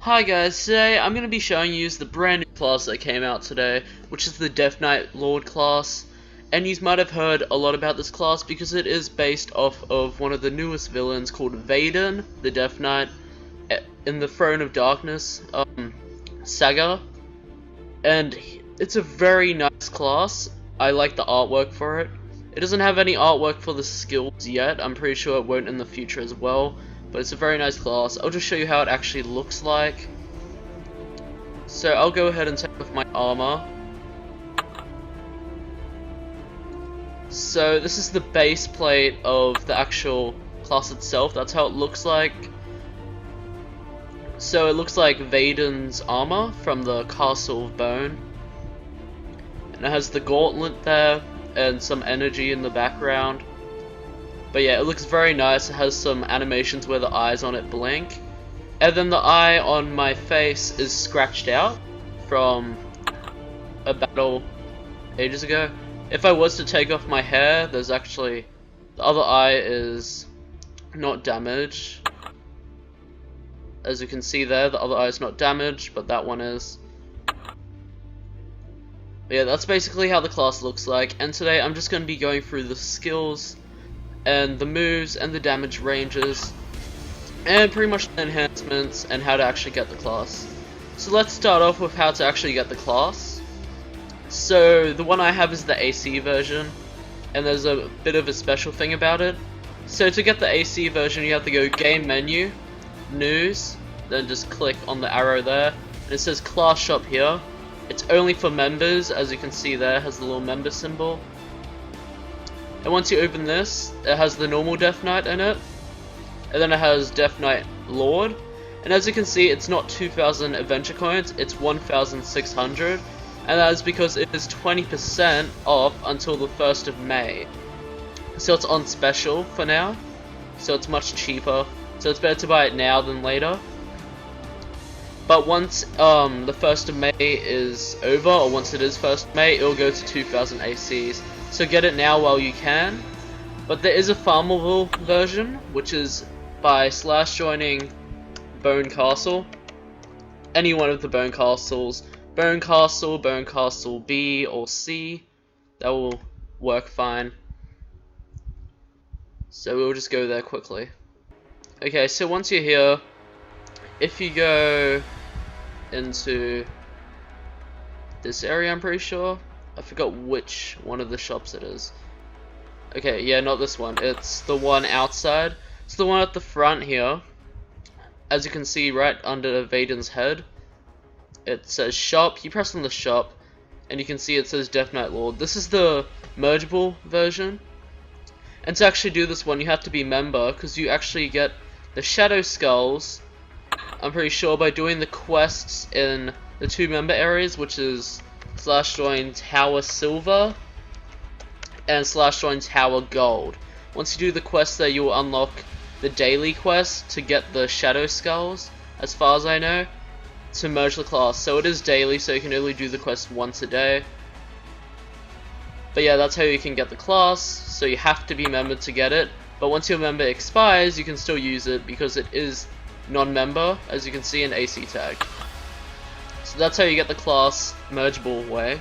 Hi guys, today I'm going to be showing you the brand new class that came out today, which is the DeathKnight Lord Class. And you might have heard a lot about this class because it is based off of one of the newest villains called Vaden, the Death Knight, in the Throne of Darkness saga. And it's a very nice class. I like the artwork for it. It doesn't have any artwork for the skills yet. I'm pretty sure it won't in the future as well. But it's a very nice class. I'll just show you how it actually looks like. So I'll go ahead and take off my armor. So this is the base plate of the actual class itself. That's how it looks like. So it looks like Vaden's armor from the Castle of Bone. And it has the gauntlet there and some energy in the background. But yeah, it looks very nice. It has some animations where the eyes on it blink. And then the eye on my face is scratched out from a battle ages ago. If I was to take off my hair, there's actually... the other eye is not damaged. As you can see there, the other eye is not damaged, but that one is. But yeah, that's basically how the class looks like. And today I'm just going to be going through the skills and the moves and the damage ranges and pretty much the enhancements and how to actually get the class. So let's start off with how to actually get the class. So the one I have is the AC version, and there's a bit of a special thing about it. So to get the AC version, you have to go game menu, news, then just click on the arrow there, and it says class shop here. It's only for members, as you can see there, it has the little member symbol. And once you open this, it has the normal Death Knight in it, and then it has DeathKnight Lord, and as you can see, it's not 2,000 adventure coins, it's 1,600, and that is because it is 20% off until the 1st of May. So it's on special for now, so it's much cheaper, so it's better to buy it now than later. But once the 1st of May is over, or once it is 1st of May, it'll go to 2,000 ACs. So get it now while you can. But there is a farmable version, which is by /joining Bone Castle. Any one of the Bone Castles. Bone Castle B or C. That will work fine. So we'll just go there quickly. Okay, so once you're here, if you go into this area, I'm pretty sure. I forgot which one of the shops it is. Okay, yeah, not this one. It's the one outside. It's the one at the front here. As you can see right under Vaden's head, it says shop. You press on the shop, and you can see it says DeathKnight Lord. This is the mergeable version. And to actually do this one, you have to be member, because you actually get the Shadow Skulls, I'm pretty sure, by doing the quests in the 2 member areas, which is /join Tower Silver and /join Tower Gold. Once you do the quest there, you will unlock the daily quest to get the Shadow Skulls, as far as I know, to merge the class. So it is daily, so you can only do the quest once a day. But yeah, that's how you can get the class, so you have to be membered to get it. But once your member expires, you can still use it because it is non-member, as you can see in AC tag. So that's how you get the class mergeable way.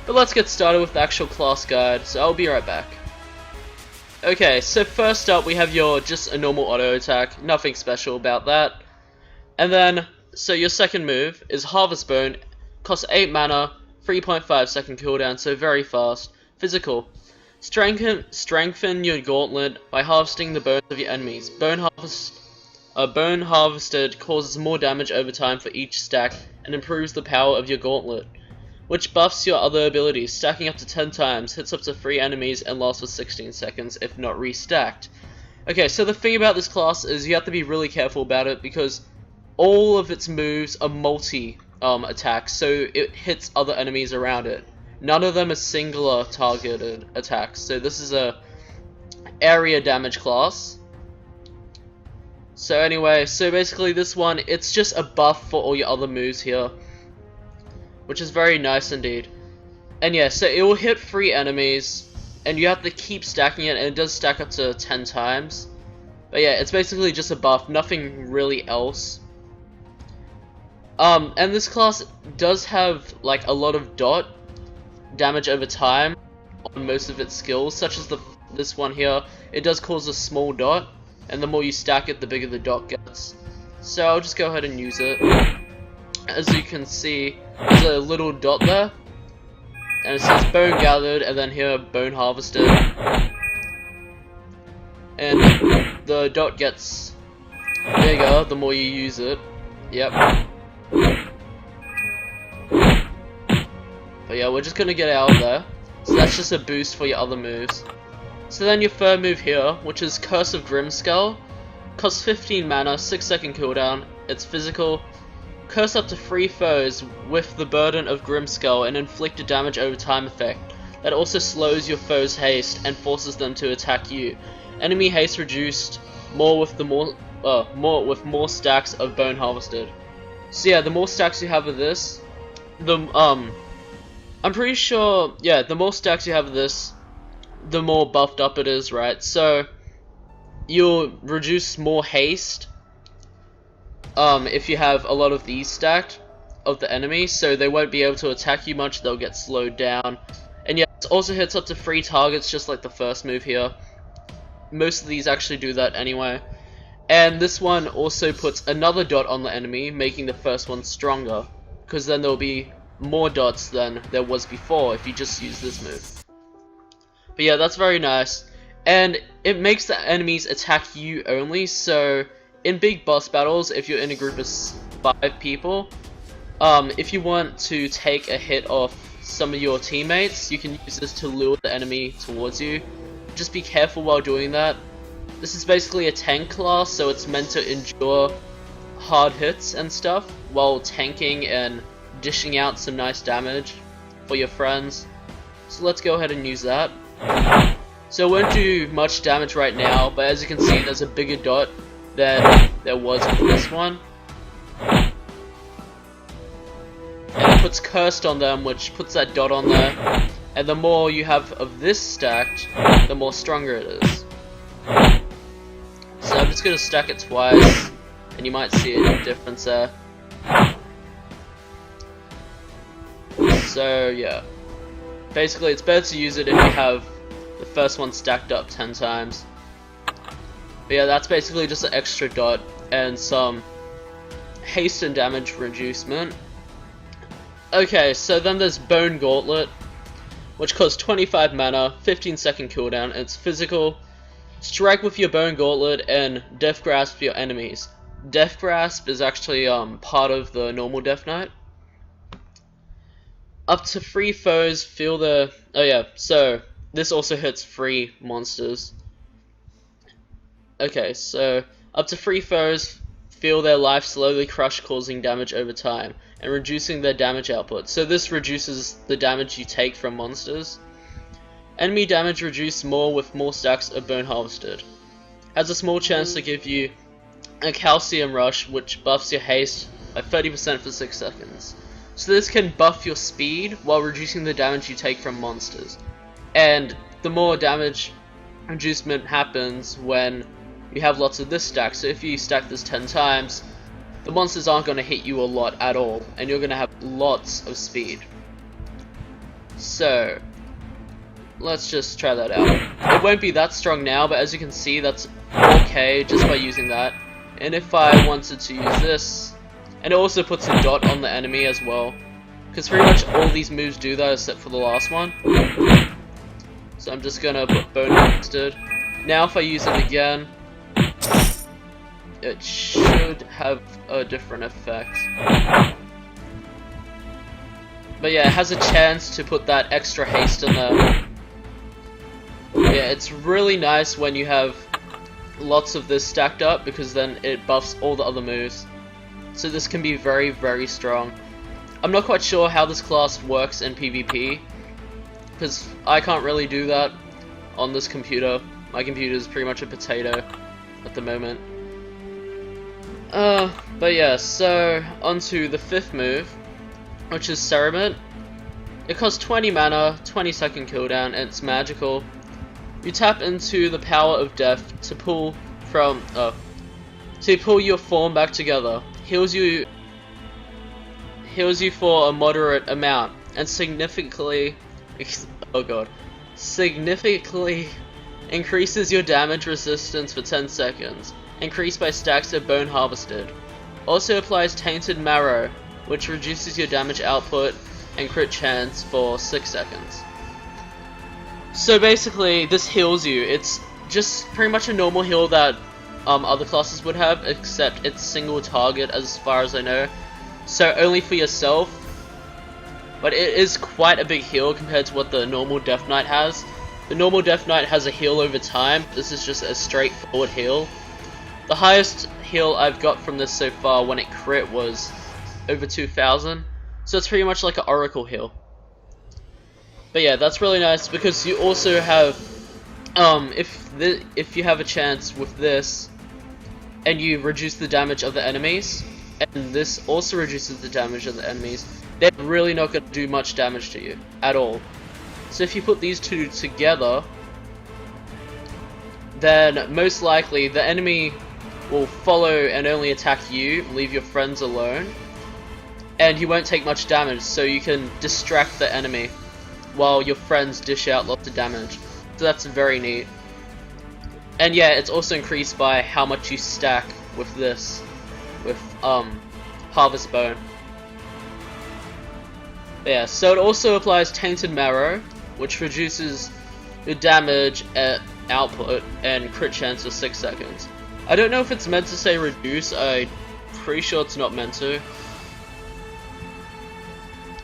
But let's get started with the actual class guide, so I'll be right back. Okay, so first up we have your just a normal auto attack, nothing special about that. And then, so your second move is Harvest Bone, costs 8 mana, 3.5 second cooldown, so very fast. Physical. Strengthen your gauntlet by harvesting the bones of your enemies. Bone harvested causes more damage over time for each stack and improves the power of your gauntlet, which buffs your other abilities, stacking up to 10 times, hits up to 3 enemies, and lasts for 16 seconds if not restacked. Okay, so the thing about this class is you have to be really careful about it because all of its moves are multi-attacks, so it hits other enemies around it. None of them are singular targeted attacks, so this is a area damage class. So anyway, so basically this one, it's just a buff for all your other moves here, which is very nice indeed. And yeah, so it will hit 3 enemies, and you have to keep stacking it, and it does stack up to 10 times. But yeah, it's basically just a buff, nothing really else. And this class does have like a lot of dot damage over time on most of its skills, such as this one here. It does cause a small dot, and the more you stack it, the bigger the dot gets. So I'll just go ahead and use it. As you can see, there's a little dot there, and it says bone gathered, and then here bone harvested. And the dot gets bigger the more you use it. Yep. But yeah, we're just gonna get out of there. So that's just a boost for your other moves. So then your third move here, which is Curse of Grimskull, costs 15 mana, 6-second cooldown. It's physical. Curse up to 3 foes with the burden of Grimskull and inflict a damage over time effect that also slows your foe's haste and forces them to attack you. Enemy haste reduced more with more stacks of Bone Harvested. So yeah, the more stacks you have of this, I'm pretty sure, yeah, the more stacks you have of this, the more buffed up it is, right? So you'll reduce more haste if you have a lot of these stacked of the enemy, so they won't be able to attack you much, they'll get slowed down. And yeah, it also hits up to 3 targets just like the first move here. Most of these actually do that anyway. And this one also puts another dot on the enemy, making the first one stronger, because then there'll be more dots than there was before if you just use this move. But yeah, that's very nice. And it makes the enemies attack you only, so in big boss battles, if you're in a group of 5 people, if you want to take a hit off some of your teammates, you can use this to lure the enemy towards you. Just be careful while doing that. This is basically a tank class, so it's meant to endure hard hits and stuff while tanking and dishing out some nice damage for your friends. So let's go ahead and use that. So it won't do much damage right now, but as you can see, there's a bigger dot than there was with this one. And it puts Cursed on them, which puts that dot on there. And the more you have of this stacked, the more stronger it is. So I'm just going to stack it twice, and you might see a difference there. So yeah, basically it's better to use it if you have the first one stacked up 10 times. But yeah, that's basically just an extra dot and some haste and damage reducement. Okay, so then there's Bone Gauntlet, which costs 25 mana, 15-second cooldown, and it's physical. Strike with your Bone Gauntlet and Death Grasp your enemies. Death Grasp is actually part of the normal DeathKnight. Up to 3 foes feel the... Oh yeah, so this also hits 3 monsters. Okay, so up to 3 foes feel their life slowly crush, causing damage over time and reducing their damage output. So this reduces the damage you take from monsters. Enemy damage reduced more with more stacks of Bone Harvested. Has a small chance to give you a Calcium Rush, which buffs your haste by 30% for 6 seconds. So this can buff your speed while reducing the damage you take from monsters. And the more damage reducement happens when you have lots of this stack. So if you stack this 10 times, the monsters aren't going to hit you a lot at all, and you're going to have lots of speed. So let's just try that out. It won't be that strong now, but as you can see, that's okay just by using that. And if I wanted to use this, and it also puts a dot on the enemy as well, because pretty much all these moves do that except for the last one. So I'm just gonna put Bone Harvested. Now if I use it again, it should have a different effect. But yeah, it has a chance to put that extra haste in there. Yeah, it's really nice when you have lots of this stacked up, because then it buffs all the other moves. So this can be very, very strong. I'm not quite sure how this class works in PvP, because I can't really do that on this computer. My computer is pretty much a potato at the moment. But yeah, so onto the 5th move, which is Cerement. It costs 20 mana, 20-second cooldown, and it's magical. You tap into the power of death to pull your form back together. Heals you heals you for a moderate amount, and significantly increases your damage resistance for 10 seconds, increased by stacks of Bone Harvested. Also applies Tainted Marrow, which reduces your damage output and crit chance for 6 seconds. So basically, this heals you. It's just pretty much a normal heal that other classes would have, except it's single target as far as I know. So only for yourself. But it is quite a big heal compared to what the normal Death Knight has. The normal Death Knight has a heal over time. This is just a straightforward heal. The highest heal I've got from this so far when it crit was over 2,000. So it's pretty much like an Oracle heal. But yeah, that's really nice because you also have, if you have a chance with this, and you reduce the damage of the enemies, and this also reduces the damage of the enemies, they're really not going to do much damage to you at all. So if you put these two together, then most likely the enemy will follow and only attack you, leave your friends alone, and you won't take much damage, so you can distract the enemy while your friends dish out lots of damage. So that's very neat. And yeah, it's also increased by how much you stack with this, with Harvest Bone. But yeah, so it also applies Tainted Marrow, which reduces your damage output and crit chance for 6 seconds. I don't know if it's meant to say reduce, I'm pretty sure it's not meant to.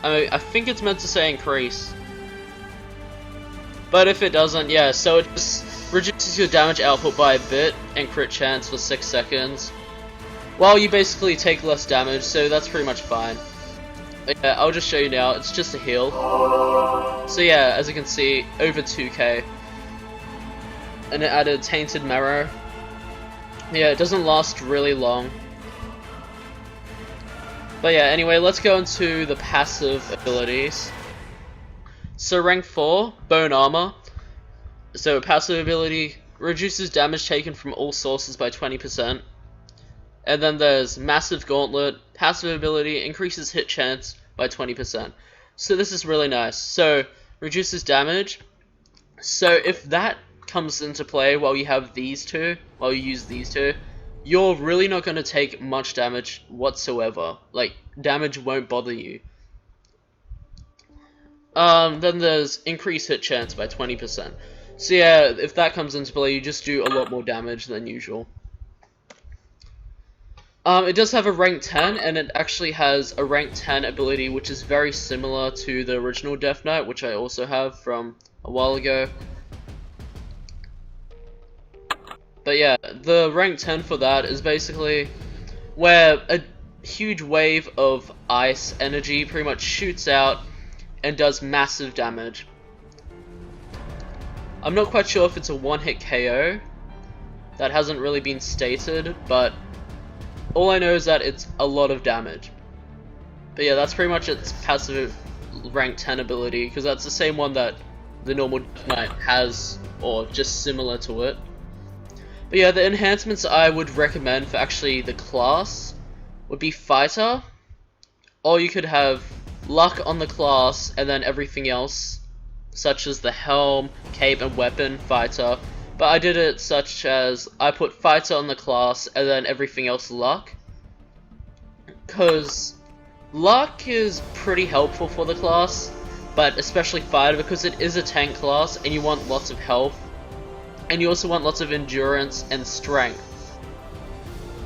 I think it's meant to say increase. But if it doesn't, yeah, so it just reduces your damage output by a bit and crit chance for 6 seconds. While you basically take less damage, so that's pretty much fine. But yeah, I'll just show you now, it's just a heal. So yeah, as you can see, over 2k. And it added Tainted Marrow. Yeah, it doesn't last really long. But yeah, anyway, let's go into the passive abilities. So rank 4, Bone Armor. So passive ability reduces damage taken from all sources by 20%. And then there's Massive Gauntlet. Passive ability increases hit chance by 20%. So this is really nice. So reduces damage. So if that comes into play while you have these two, while you use these two, you're really not going to take much damage whatsoever. Like, damage won't bother you. Then there's increased hit chance by 20%. So yeah, if that comes into play, you just do a lot more damage than usual. It does have a rank 10, and it actually has a rank 10 ability, which is very similar to the original Death Knight, which I also have from a while ago. But yeah, the rank 10 for that is basically where a huge wave of ice energy pretty much shoots out and does massive damage. I'm not quite sure if it's a one-hit KO. That hasn't really been stated, but all I know is that it's a lot of damage. But yeah, that's pretty much its passive rank 10 ability, because that's the same one that the normal Death Knight has, or just similar to it. But yeah, the enhancements I would recommend for actually the class would be Fighter, or you could have Luck on the class and then everything else, such as the Helm, Cape, and Weapon, Fighter. But I did it such as I put Fighter on the class and then everything else Luck, because Luck is pretty helpful for the class, but especially Fighter because it is a tank class and you want lots of health. And you also want lots of endurance and strength.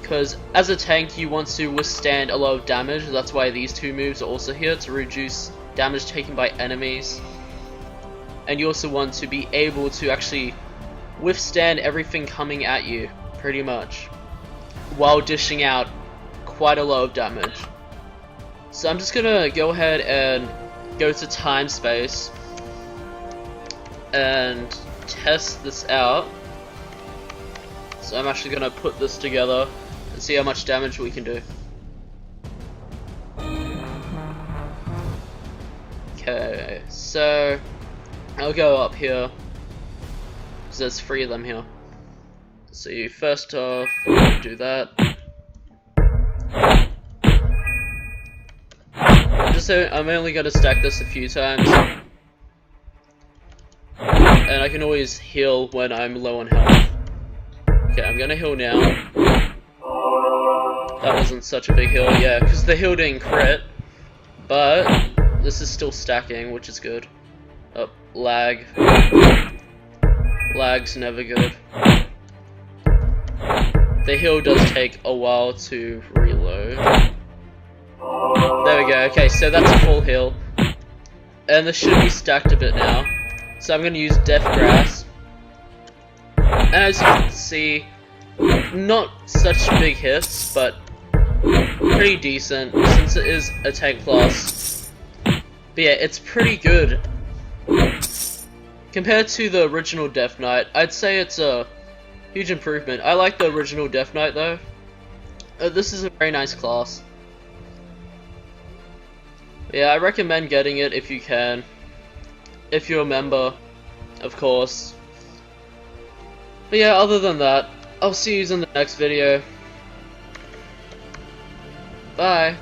Because as a tank, you want to withstand a lot of damage. That's why these two moves are also here, to reduce damage taken by enemies. And you also want to be able to actually withstand everything coming at you, pretty much, while dishing out quite a lot of damage. So I'm just gonna go ahead and go to time space and test this out. So I'm actually gonna put this together and see how much damage we can do. Okay, so I'll go up here because there's 3 of them here. So you first off do that. I'm only gonna stack this a few times. And I can always heal when I'm low on health. Okay, I'm gonna heal now. That wasn't such a big heal, yeah, because the heal didn't crit. But this is still stacking, which is good. Oh, lag. Lag's never good. The heal does take a while to reload. There we go, okay, so that's a full heal. And this should be stacked a bit now. So I'm gonna use Death Grass. And as you can see, not such big hits, but pretty decent since it is a tank class. But yeah, it's pretty good. Compared to the original DeathKnight, I'd say it's a huge improvement. I like the original DeathKnight though. This is a very nice class. Yeah, I recommend getting it if you can. If you're a member, of course. But yeah, other than that, I'll see you in the next video. Bye.